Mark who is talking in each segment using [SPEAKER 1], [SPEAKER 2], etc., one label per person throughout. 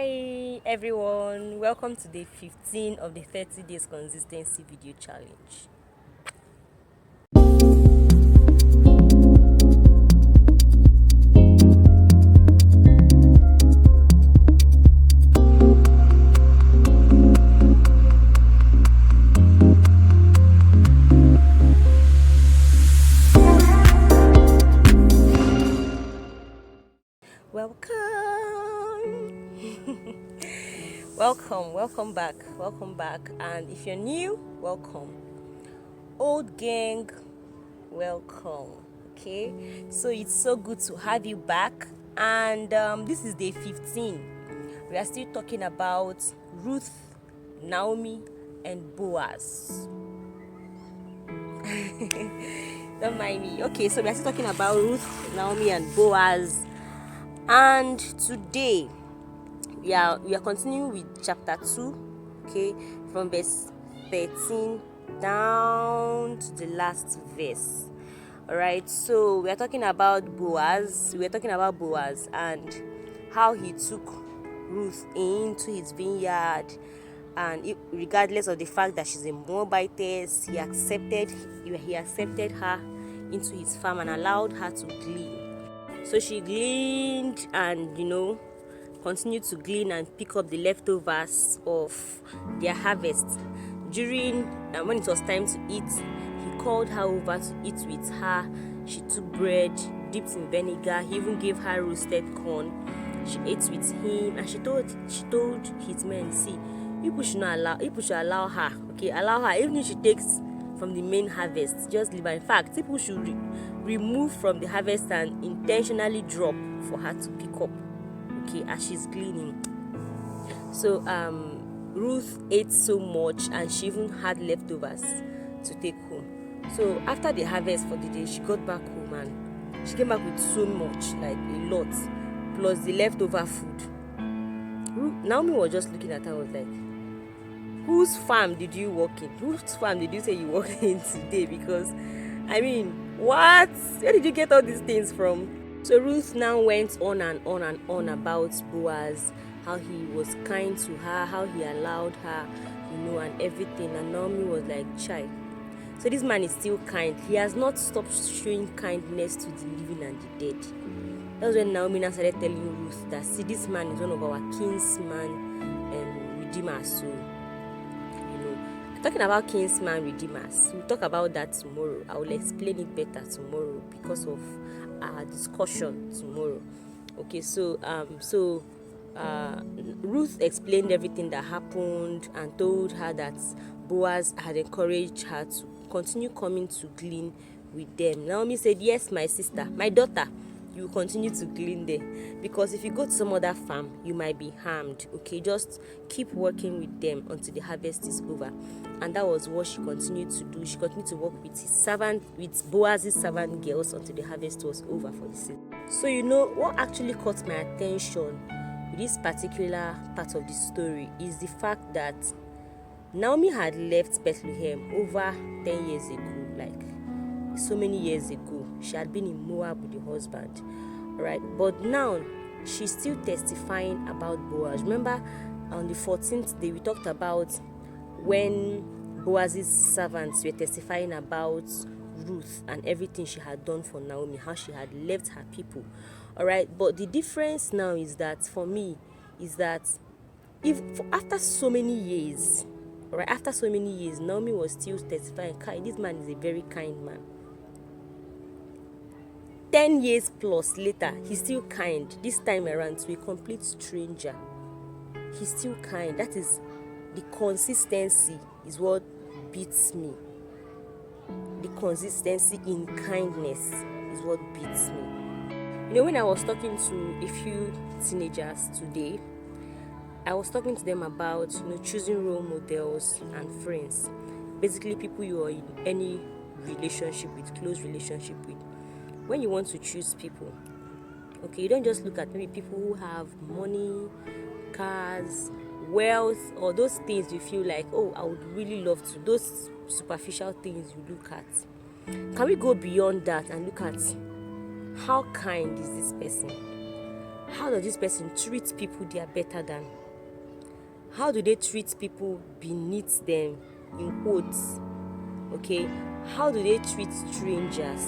[SPEAKER 1] Hi everyone, welcome to day 15 of the 30 days consistency video challenge. Welcome back, and if you're new, welcome. Old gang, welcome. Okay, so it's so good to have you back, and this is day 15. We are still talking about Ruth, Naomi, and Boaz. Don't mind me. Okay, so we are still talking about Ruth, Naomi, and Boaz, and today we are continuing with chapter 2, okay, from verse 13 down to the last verse. All right, so we're talking about Boaz and how he took Ruth into his vineyard, and regardless of the fact that she's a Moabitess, he accepted her into his farm and allowed her to glean. So she gleaned and continued to glean and pick up the leftovers of their harvest. During when it was time to eat, he called her over to eat with her. She took bread dipped in vinegar. He even gave her roasted corn. She ate with him, and she told his men, see, people should allow her, allow her, even if she takes from the main harvest, just leave her. In fact, people should remove from the harvest and intentionally drop for her to pick up, as she's gleaning. So Ruth ate so much, and she even had leftovers to take home. So after the harvest for the day, she got back home and she came back with so much, like a lot, plus the leftover food. Naomi was just looking at her and was like, whose farm did you work in? Whose farm did you say you worked in today? Because, what? Where did you get all these things from? So Ruth now went on and on and on about Boaz, how he was kind to her, how he allowed her, and everything. And Naomi was like, chai. So this man is still kind. He has not stopped showing kindness to the living and the dead. That's when Naomi now started telling Ruth that, see, this man is one of our kinsman redeemers. So, talking about kinsman redeemers, we'll talk about that tomorrow. I will explain it better tomorrow because of our discussion tomorrow. Okay, so Ruth explained everything that happened and told her that Boaz had encouraged her to continue coming to glean with them. Naomi said, yes, my sister, my daughter, you will continue to glean there, because if you go to some other farm, you might be harmed. Just keep working with them until the harvest is over. And that was what she continued to do. She continued to work with Boaz's servant girls until the harvest was over for the season. So what actually caught my attention with this particular part of the story is the fact that Naomi had left Bethlehem over 10 years ago, like so many years ago. She had been in Moab with the husband, right? But now she's still testifying about Boaz. Remember, on the 14th day, we talked about when Boaz's servants were testifying about Ruth and everything she had done for Naomi, how she had left her people. All right, but the difference now is that, for me, is that after so many years, Naomi was still testifying, this man is a very kind man. 10 years plus later, he's still kind. This time around, to a complete stranger, he's still kind. That is, the consistency is what beats me. The consistency in kindness is what beats me. When I was talking to a few teenagers today, I was talking to them about choosing role models and friends. Basically, people you are in any relationship with, close relationship with. When you want to choose people, you don't just look at maybe people who have money, cars, wealth, or those things you feel like, oh, I would really love to. Those superficial things you look at. Can we go beyond that and look at how kind is this person? How does this person treat people they are better than? How do they treat people beneath them, in quotes? Okay, how do they treat strangers?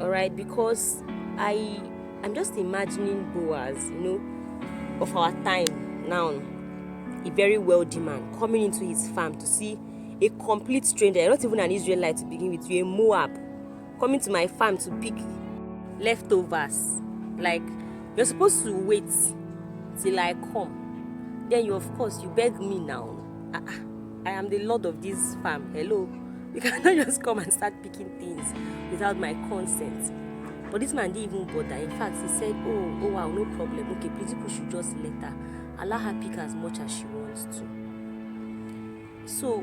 [SPEAKER 1] All right, because I'm just imagining Boaz, of our time now, a very wealthy man coming into his farm to see a complete stranger, not even an Israelite to begin with, you're a Moab, coming to my farm to pick leftovers. Like, you're supposed to wait till I come, then you beg me now. I am the lord of this farm. Hello, you cannot just come and start picking things without my consent. But this man didn't even bother. In fact, he said, oh wow, no problem. Okay, please, people should just let her. Allow her pick as much as she wants to. So,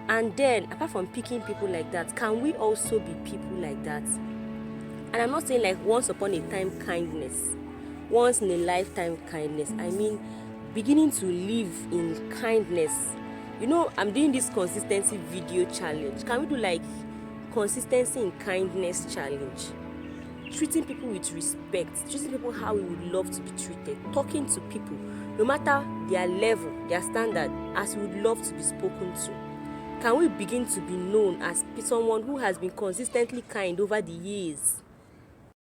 [SPEAKER 1] and then apart from picking people like that, can we also be people like that? And I'm not saying like once upon a time kindness, once in a lifetime kindness. I mean beginning to live in kindness. I'm doing this consistency video challenge. Can we do like consistency in kindness challenge? Treating people with respect, treating people how we would love to be treated, talking to people no matter their level, their standard, as we would love to be spoken to. Can we begin to be known as someone who has been consistently kind over the years?